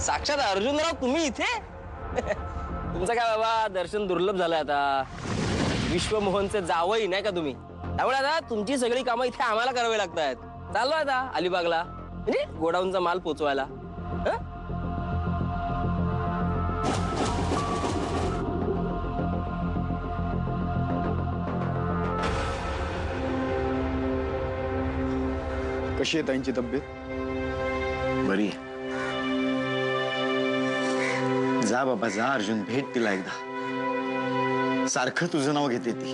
साक्षात अर्जुनराव तुम्ही इथे? तुमचं काय बाबा दर्शन दुर्लभ झालं आता. विश्वमोहनचे जावई नाही का तुम्ही, त्यामुळे आता तुमची सगळी कामं इथे आम्हाला करावी लागतात. चाललो आता अलिबागला, म्हणजे गोडाऊनचा माल पोचवायला. कशी आहे ताईंची तब्येत? बरी. जा बाबा जा अर्जुन, भेट तिला एकदा. सारखं तुझं नाव घेते ती.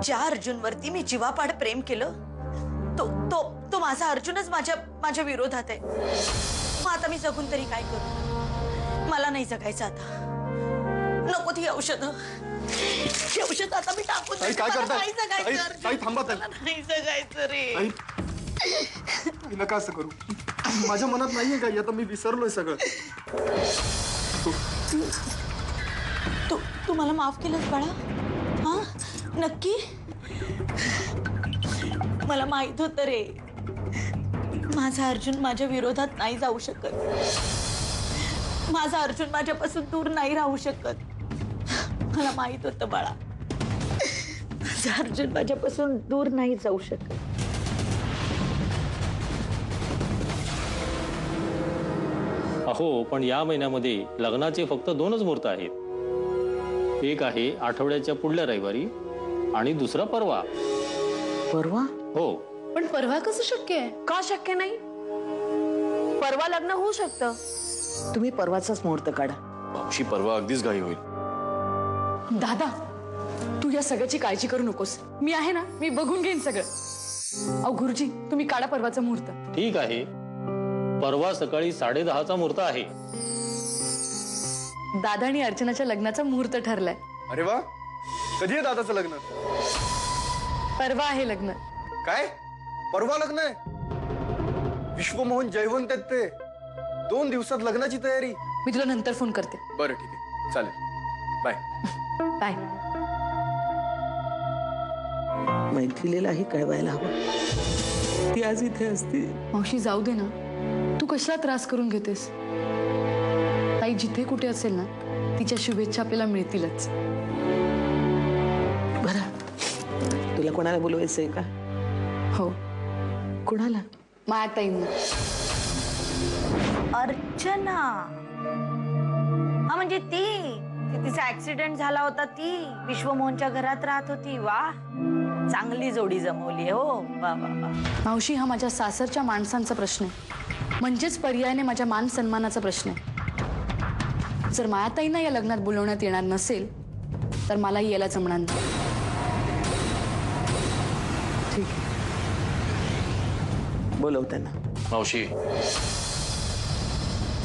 ज्या अर्जुनवरती मी जीवापाड प्रेम केलं तो तो तो माझा अर्जुनच माझ्या विरोधात आहे. मग आता मी जगून तरी काय करू? मला नाही जगायचं आता. नको ती औषध आता मी टाकून ताई काय करताय? ताई थांबा ताई. नाही जगायचं रे. नका असं करू. माझ्या मनात नाहीये काही, आता मी विसरलोय सगळं. तू मला माफ केलंस बाळा? हा नक्की? मला माहित होतं रे माझा अर्जुन माझ्या विरोधात नाही जाऊ शकत. माझा अर्जुन माझ्यापासून दूर नाही राहू शकत. मला माहित होतं बाळा, माझा अर्जुन माझ्यापासून दूर नाही जाऊ शकत. अहो पण या महिन्यामध्ये लग्नाचे फक्त 2च मुहूर्त आहेत. एक आहे आठवड्याच्या पुढल्या रविवारी आणि दुसरा परवा. परवा? हो. पण परवा कसं शक्य आहे? का शक्य नाही? परवा लग्न होऊ शकतं. तुम्ही परवाचाच मुहूर्त काढा. मावशी परवा अगदीच घाई होईल. दादा तू या सगळ्याची काळजी करू नकोस. मी आहे ना, मी बघून घेईन सगळं. अहो गुरुजी तुम्ही काढा परवाचा मुहूर्त. ठीक आहे, परवा सकाळी 10:30चा मुहूर्त आहे. दादा आणि अर्चनाच्या लग्नाचा मुहूर्त ठरलाय. अरे वा, कधी आहे दादाचं लग्न? परवा आहे लग्न. काय परवा लग्न आहे? विश्वमोहन जयवंत आहेत ते. 2 दिवसात लग्नाची तयारी. मी तुला नंतर फोन करते. बरं ठीक आहे, चालेल. बाय. बाय. मैथिलीलाही कळवायला हवं, ती आज इथे असती. मावशी जाऊ दे ना, तू कशाला त्रास करून घेतेस? ताई जिथे कुठे असेल ना, तिच्या शुभेच्छा आपल्याला मिळतीलच. बरं, तुला कोणाला बोलवायचंय का? हो. कोणाला? माया ताईंना. अर्चना? हा म्हणजे ती तिचा ऍक्सिडेंट झाला होता, ती विश्वमोहनच्या घरात राहत होती. वा, चांगली जोडी जमवली. हो वा वा वा. मावशी हा माझ्या सासरच्या माणसांचा प्रश्न आहे, म्हणजेच पर्यायाने माझ्या मान सन्मानाचा प्रश्न आहे. जर मायाताईंना या लग्नात बोलवण्यात येणार नसेल तर मलाही यायला जमणार नाही. ठीक आहे, बोलव त्यांना. मावशी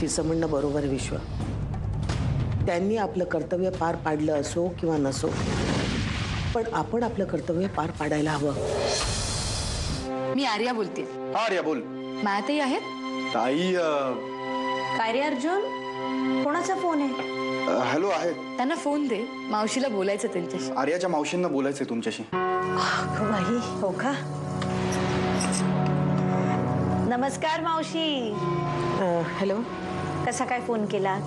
तिचं म्हणणं बरोबर आहे विश्व. त्यांनी आपलं कर्तव्य पार पाडलं असो किंवा नसो, पण आपण आपलं कर्तव्य पार पाडायला हवं. मी आर्या बोलते. हा आर्या बोल. मायाताई आहेत? ताई काय रे अर्जुन, कोणाचा फोन आहे? हॅलो आहे. त्यांना फोन दे, मावशीला बोलायचं त्यांच्याशी. आर्याच्या मावशींना बोलायचंय तुमच्याशी. बाई, हो का? नमस्कार मावशी. हॅलो. कसा काय फोन केला?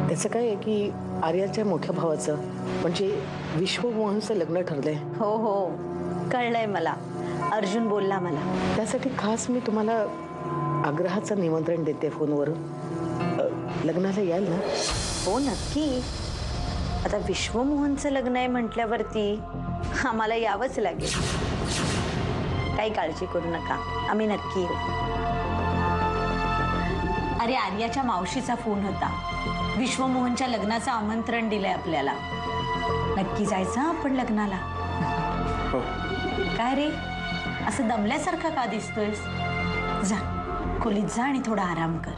त्याचं काय आहे की आर्याच्या मोठ्या भावाचं म्हणजे विश्वमोहनचं लग्न ठरलंय. हो हो कळलंय मला, अर्जुन बोलला मला. त्यासाठी खास मी तुम्हाला आग्रहाचं निमंत्रण देते फोनवरून. लग्नाला याल ना? हो नक्की. आता विश्वमोहनचं लग्न आहे म्हटल्यावरती आम्हाला यावंच लागेल. काही काळजी करू नका, आम्ही नक्की येऊ. अरे आर्याच्या मावशीचा फोन होता, विश्वमोहनच्या लग्नाचं आमंत्रण दिलंय आपल्याला. नक्की जायचं आपण लग्नाला. काय रे असं दमल्यासारखा का दिसतोयस? जा खोलीत जा आणि थोडा आराम कर.